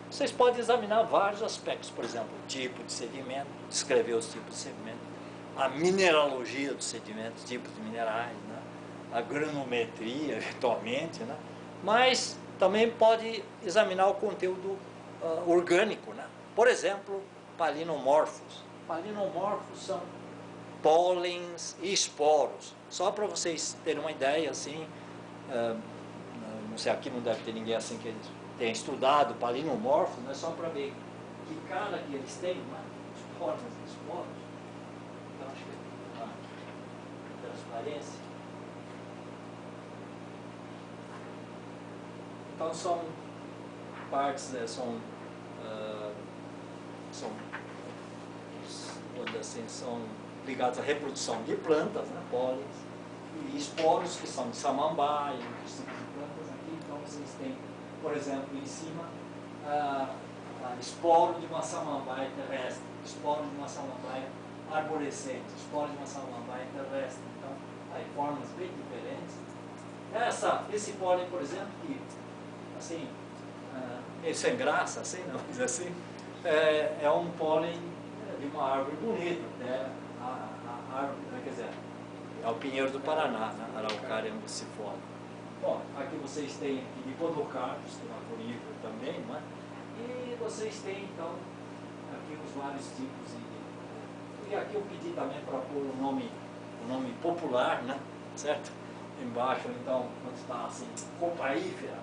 vocês podem examinar vários aspectos, por exemplo, o tipo de sedimento, descrever os tipos de sedimento, a mineralogia dos sedimentos, tipos de minerais, né? A granometria, eventualmente, né? Mas também pode examinar o conteúdo orgânico, né? Por exemplo, palinomorfos. Palinomorfos são pólens e esporos. Só para vocês terem uma ideia, assim, não sei, aqui não deve ter ninguém assim que tenha estudado palinomorfos, né? Só para ver que cara que eles têm, né? Os pólens e esporos. Então, acho que uma transparência. Então, são partes, né? São assim, são ligados à reprodução de plantas, né, pólens, e esporos que são de samambaia, outros tipos de plantas aqui. Então vocês têm, por exemplo, em cima, esporo de uma samambaia terrestre, esporo de uma samambaia arborescente, esporo de uma samambaia terrestre. Então, aí formas bem diferentes. Esse pólen, por exemplo, que, assim, meio sem graça, assim, não vamos dizer assim, é um pólen de uma árvore bonita, né? A árvore, quer dizer, é o pinheiro do Paraná, né? Araucária ambicifora. Bom, aqui vocês têm dipodocarpos, que é uma conífera também, não é? E vocês têm, então, aqui os vários tipos. E aqui eu pedi também para pôr um nome popular, né? Certo? Embaixo, então, quando está assim, copaífera,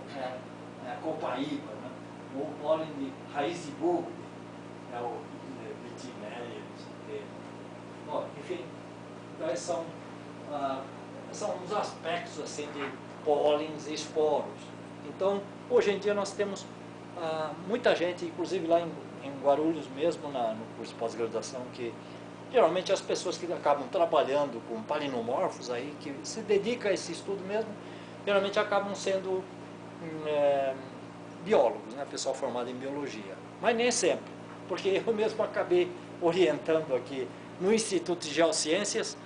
copaíba, né? Ou pólen de raiz de bulbo, é o vitimélia, bom, enfim, então esses são os aspectos assim de pólens e esporos. Então, hoje em dia nós temos muita gente, inclusive lá em Guarulhos mesmo, no curso de pós-graduação, que geralmente as pessoas que acabam trabalhando com palinomorfos aí, que se dedicam a esse estudo mesmo, geralmente acabam sendo biólogos, né? Pessoal formado em biologia. Mas nem sempre, porque eu mesmo acabei orientando aqui no Instituto de Geociências,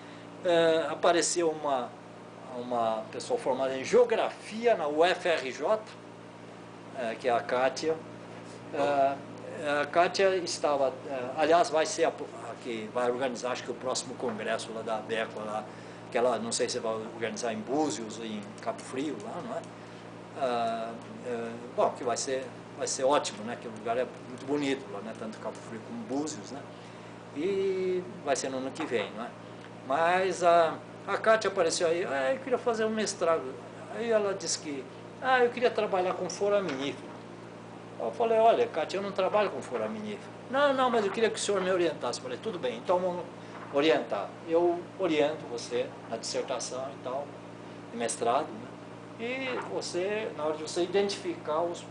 apareceu uma pessoa formada em Geografia na UFRJ, que é a Kátia. A Kátia estava, aliás, vai ser a que vai organizar, acho que o próximo congresso lá da ABECO, lá, que ela, não sei se vai organizar em Búzios ou em Cabo Frio, lá, não é? Bom, que vai ser ótimo, né? Que o lugar é muito bonito lá, né? Tanto Cabo Frio como Búzios, né? E vai ser no ano que vem, não é? Mas a Kátia apareceu aí, eu queria fazer um mestrado. Aí ela disse que, eu queria trabalhar com foraminífero. Eu falei, olha, Kátia, eu não trabalho com foraminífero. Não, mas eu queria que o senhor me orientasse. Eu falei, tudo bem, então vamos orientar. Eu oriento você na dissertação e tal, de mestrado, né? E você, na hora de você identificar os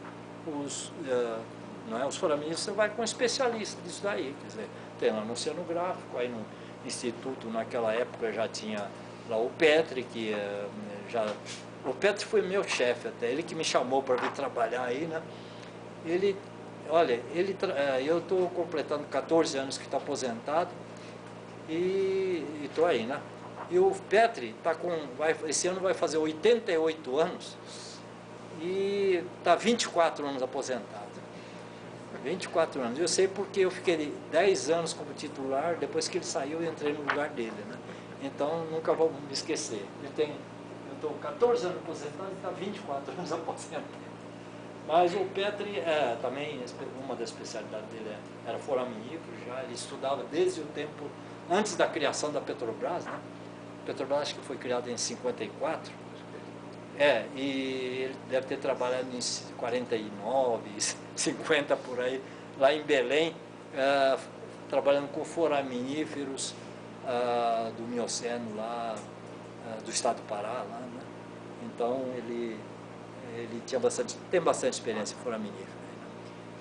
foraminíferos, você vai com um especialista disso daí. Quer dizer, tem lá no oceanográfico, aí no instituto, naquela época já tinha lá o Petri, que o Petri foi meu chefe até, ele que me chamou para vir trabalhar aí, né? Eu estou completando 14 anos que está aposentado e estou aí, né? E o Petri esse ano vai fazer 88 anos e está 24 anos aposentado. 24 anos. Eu sei porque eu fiquei 10 anos como titular, depois que ele saiu eu entrei no lugar dele, né? Então nunca vou me esquecer. Eu estou 14 anos aposentado e está 24 anos aposentado. Mas o Petri, também, uma das especialidades dele era foraminífero, ele estudava desde o tempo, antes da criação da Petrobras, né? A Petrobras acho que foi criada em 54, e ele deve ter trabalhado em 49, 50 por aí, lá em Belém, trabalhando com foraminíferos do Mioceno lá, do estado do Pará, lá, né? Então ele tem bastante experiência em foraminífero.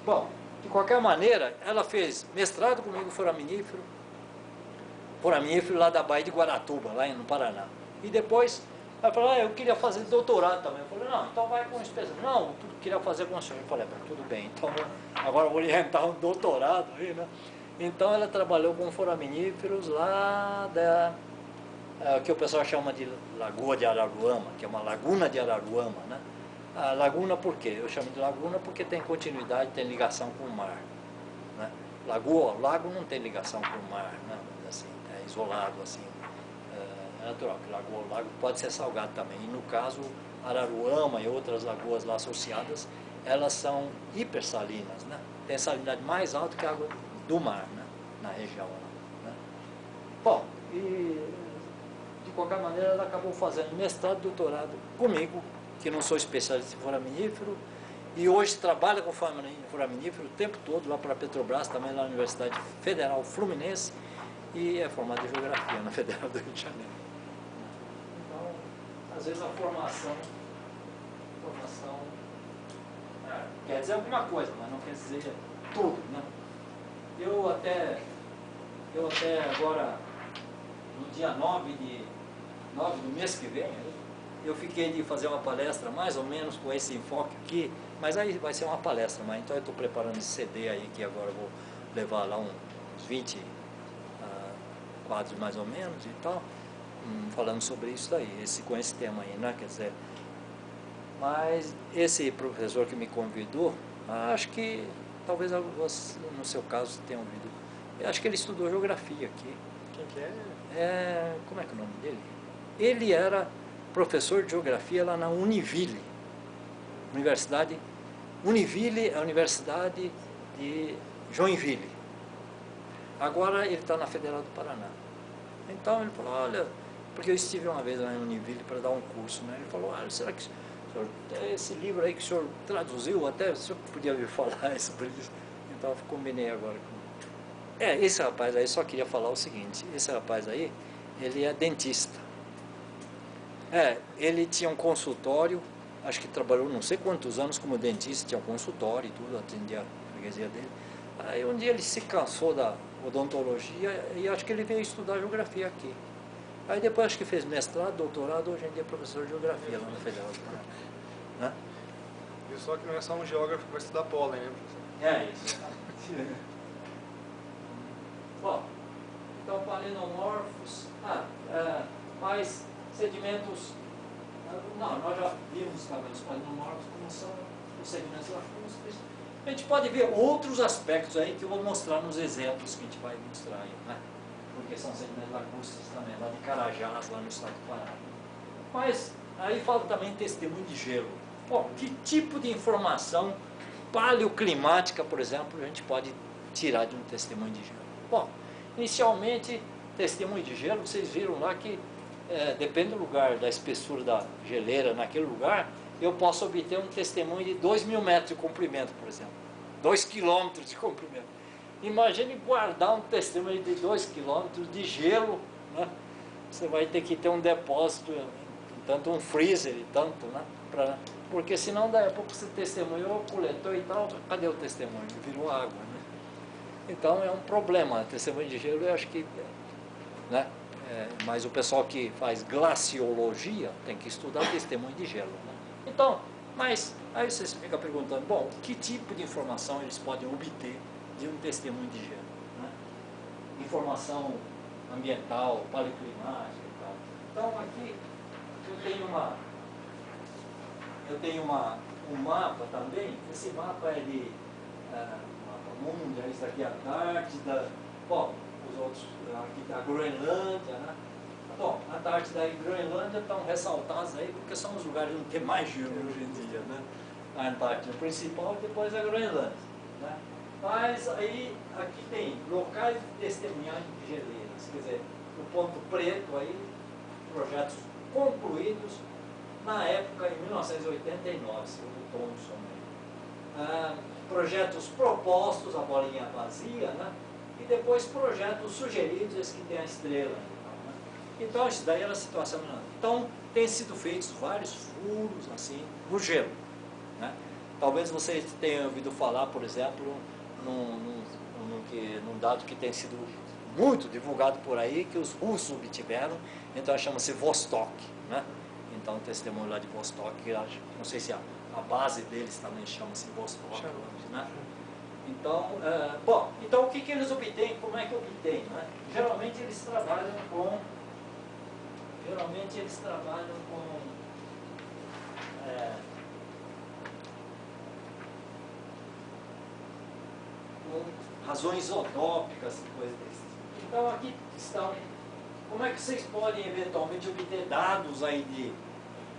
Bom, de qualquer maneira, ela fez mestrado comigo em foraminífero lá da Baía de Guaratuba, lá no Paraná. E depois, ela falou, eu queria fazer doutorado também. Eu falei, não, então vai com especialista. Não, tu queria fazer com o senhor. Eu falei, tudo bem, então agora eu vou orientar um doutorado aí, né? Então ela trabalhou com foraminíferos lá que o pessoal chama de Lagoa de Araruama, que é uma laguna de Araruama, né? A laguna por quê? Eu chamo de laguna porque tem continuidade, tem ligação com o mar. Né? Lago não tem ligação com o mar, né? Assim, é isolado, assim, é natural. Que lago pode ser salgado também. E no caso, Araruama e outras lagoas lá associadas, elas são hipersalinas, né? Tem salinidade mais alta que a água do mar, né? Na região lá. Né? Bom, e de qualquer maneira ela acabou fazendo mestrado, doutorado comigo, que não sou especialista em foraminífero, e hoje trabalha com foraminífero o tempo todo, lá para a Petrobras, também lá na Universidade Federal Fluminense, e é formado em Geografia na Federal do Rio de Janeiro. Então, às vezes a formação quer dizer alguma coisa, mas não quer dizer tudo, né? Eu até agora, no dia 9 do mês que vem, eu fiquei de fazer uma palestra mais ou menos com esse enfoque aqui, mas aí vai ser uma palestra, mas então eu estou preparando esse CD aí, que agora eu vou levar lá uns 20 quadros mais ou menos e tal, falando sobre isso daí, com esse tema aí, né? Quer dizer, mas esse professor que me convidou, acho que talvez no seu caso tenham ouvido, eu acho que ele estudou geografia aqui. Quem que é? Como é que é o nome dele? Ele era professor de geografia lá na Univille. Univille é a Universidade de Joinville. Agora ele está na Federal do Paraná. Então ele falou, olha, porque eu estive uma vez lá em Univille para dar um curso, né? Ele falou, olha, será que esse livro aí que o senhor traduziu, até o senhor podia me falar sobre isso? Então eu combinei agora com... esse rapaz aí, só queria falar o seguinte, esse rapaz aí, ele é dentista. Ele tinha um consultório, acho que trabalhou não sei quantos anos como dentista, tinha um consultório e tudo, atendia a freguesia dele. Aí um dia ele se cansou da odontologia e acho que ele veio estudar geografia aqui. Aí depois acho que fez mestrado, doutorado, hoje em dia é professor de geografia lá na Federal do Paraná. Né? Viu só que não é só um geógrafo que vai estudar pólen, né, professor? É isso. Bom, então palenomorfos, mais sedimentos, não, nós já vimos também os palenomorfos como são os sedimentos lacustres. A gente pode ver outros aspectos aí que eu vou mostrar nos exemplos que a gente vai mostrar aí, né? Porque são sedimentos lacustres também, lá de Carajás, lá no estado do Pará. Mas aí fala também testemunho de gelo. Bom, que tipo de informação paleoclimática, por exemplo, a gente pode tirar de um testemunho de gelo? Bom, inicialmente, testemunho de gelo, vocês viram lá que depende do lugar, da espessura da geleira naquele lugar, eu posso obter um testemunho de 2.000 metros de comprimento, por exemplo. 2 quilômetros de comprimento. Imagine guardar um testemunho de 2 quilômetros de gelo, né? Você vai ter que ter um depósito, tanto um freezer e tanto, né? Porque senão daí a pouco você testemunhou, coletou e tal, cadê o testemunho? Virou água, né? Então é um problema, testemunho de gelo eu acho que, né? Mas o pessoal que faz glaciologia tem que estudar testemunho de gelo, né? Então, mas aí você fica perguntando, bom, que tipo de informação eles podem obter de um testemunho de gelo? Né? Informação ambiental, paleoclimática e tal. Então aqui eu tenho um mapa também, esse mapa é de mapa mundial, isso aqui é a Antártida, bom, os outros, aqui a Groenlândia, né? Bom, a Antártida e a Groenlândia estão ressaltados aí porque são os lugares onde tem mais gelo hoje em dia, né? A Antártida principal e depois a Groenlândia, né? Mas aí, aqui tem locais de testemunhagem de geleiras, quer dizer, o ponto preto aí, projetos concluídos na época, em 1989, segundo o Thomson aí. Projetos propostos, a bolinha vazia, né? E depois projetos sugeridos, esses que tem a estrela. Então, isso daí era a situação. Então, tem sido feitos vários furos, assim, no gelo. Né? Talvez vocês tenham ouvido falar, por exemplo, num dado que tem sido muito divulgado por aí, que os russos obtiveram, então chama-se Vostok. Né? Então, o testemunho lá de Vostok, não sei se a base deles também chama-se Vostok. Né? Então, bom, então o que eles obtêm, como é que obtêm? Né? Geralmente eles trabalham com com razões isotópicas e coisas desse tipo. Então aqui estão, como é que vocês podem eventualmente obter dados aí de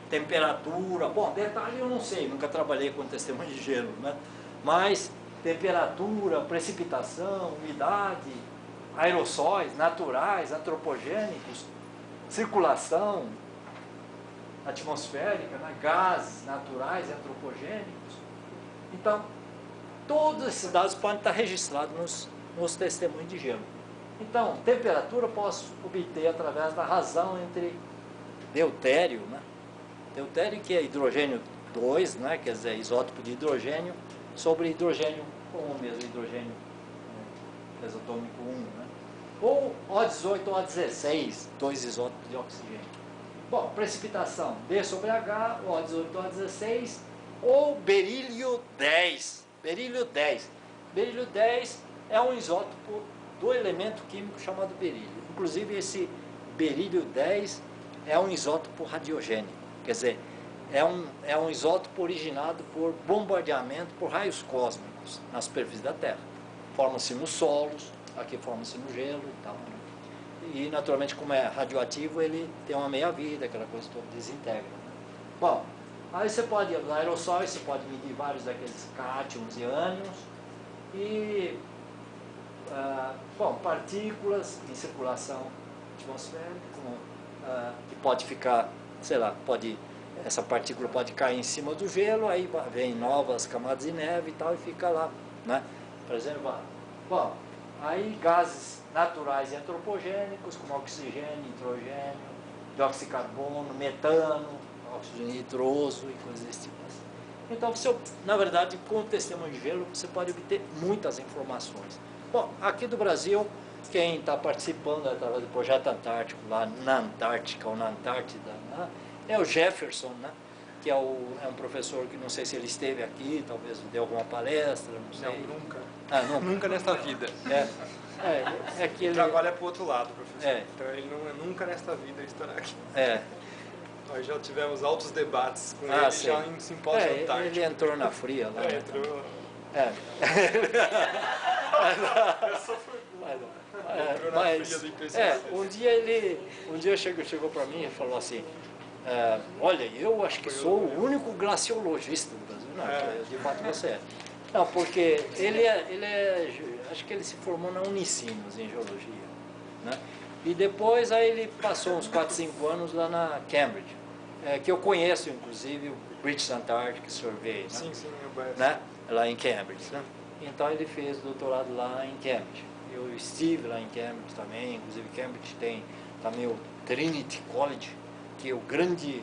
temperatura? Bom, detalhe eu não sei, nunca trabalhei com testemunho de gelo, né? Mas temperatura, precipitação, umidade, aerossóis naturais, antropogênicos, circulação atmosférica, né? Gases naturais e antropogênicos. Então, todos esses dados podem estar registrados nos testemunhos de gelo. Então, temperatura eu posso obter através da razão entre deutério, né? Deutério que é hidrogênio 2, né? Quer dizer, isótopo de hidrogênio, sobre hidrogênio comum mesmo, hidrogênio isotômico 1, né? Ou O18 ou O16, dois isótopos de oxigênio. Bom, precipitação, B sobre H, O18 ou O16, ou berílio 10. Berílio 10. Berílio 10 é um isótopo do elemento químico chamado berílio. Inclusive, esse berílio 10 é um isótopo radiogênico. Quer dizer, é um isótopo originado por bombardeamento por raios cósmicos na superfície da Terra. Forma-se nos solos, aqui forma-se no gelo e tal, né? E, naturalmente, como é radioativo, ele tem uma meia-vida, aquela coisa toda desintegra, né? Bom, aí você pode, nos aerossóis, você pode medir vários daqueles cátions e ânions. E, bom, partículas em circulação atmosférica, que pode ficar, sei lá, essa partícula pode cair em cima do gelo, aí vem novas camadas de neve e tal, e fica lá, né, preservado. Bom, aí gases naturais e antropogênicos, como oxigênio, nitrogênio, dióxido de carbono, metano, óxido nitroso e coisas desse tipo. Então, na verdade, com o testemunho de gelo, você pode obter muitas informações. Bom, aqui do Brasil, quem está participando através do projeto Antártico, lá na Antártica ou na Antártida, né, é o Jefferson, né, que é um professor que não sei se ele esteve aqui, talvez deu alguma palestra, não sei. Não, nunca. Nunca nesta vida. É que ele trabalha para o outro lado, professor. É. Então ele nunca nesta vida estará aqui. É. Nós já tivemos altos debates com ele sim. já em simpósio antártico. Ele entrou na fria lá. Entrou. Um dia chegou para mim e falou assim, olha, eu acho que sou o único glaciologista do Brasil. Não, de fato você é. Não, porque acho que ele se formou na Unicinos em geologia, né? E depois aí ele passou uns 4, 5 anos lá na Cambridge, que eu conheço inclusive o British Antarctic Survey, né? Sim, eu né? Lá em Cambridge, né? Então ele fez doutorado lá em Cambridge. Eu estive lá em Cambridge também, inclusive Cambridge tem também o Trinity College, que é o grande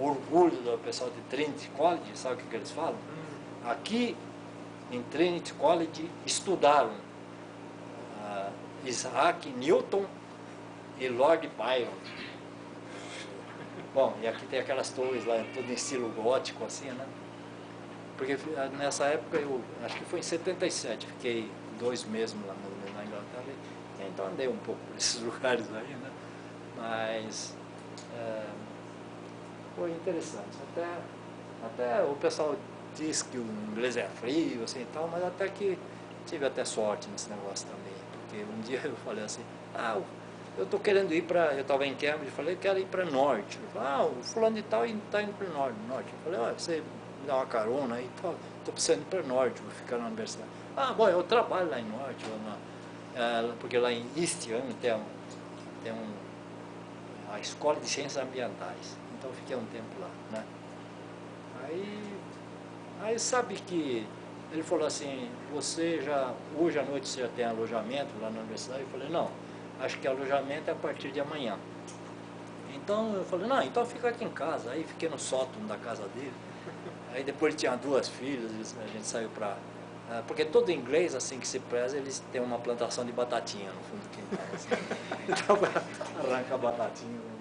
orgulho do pessoal de Trinity College. Sabe o que eles falam? Aqui em Trinity College estudaram Isaac Newton e Lord Byron. Bom, e aqui tem aquelas torres lá, tudo em estilo gótico, assim, né? Porque nessa época, eu acho que foi em 77, fiquei 2 meses lá na Inglaterra, então andei um pouco por esses lugares aí, né? Mas foi interessante. Até o pessoal diz que o inglês é frio, assim e tal, mas até que tive até sorte nesse negócio também, porque um dia eu falei assim, eu estou querendo ir para, eu estava em Cambridge, falei, eu quero ir para norte. Ele falou, o fulano de tal está indo para o norte. Eu falei, você me dá uma carona aí, estou precisando ir para norte, vou ficar na universidade. Bom, eu trabalho lá em norte, porque lá em East tem a Escola de Ciências Ambientais, então eu fiquei um tempo lá, né? Aí sabe que ele falou assim, hoje à noite você já tem alojamento lá na universidade? Eu falei, não, acho que alojamento é a partir de amanhã. Então eu falei, não, então fica aqui em casa. Aí fiquei no sótão da casa dele. Aí depois ele tinha 2 filhas, a gente saiu para... porque todo inglês, assim que se preza, eles têm uma plantação de batatinha no fundo do quintal. Assim. Então arranca a batatinha.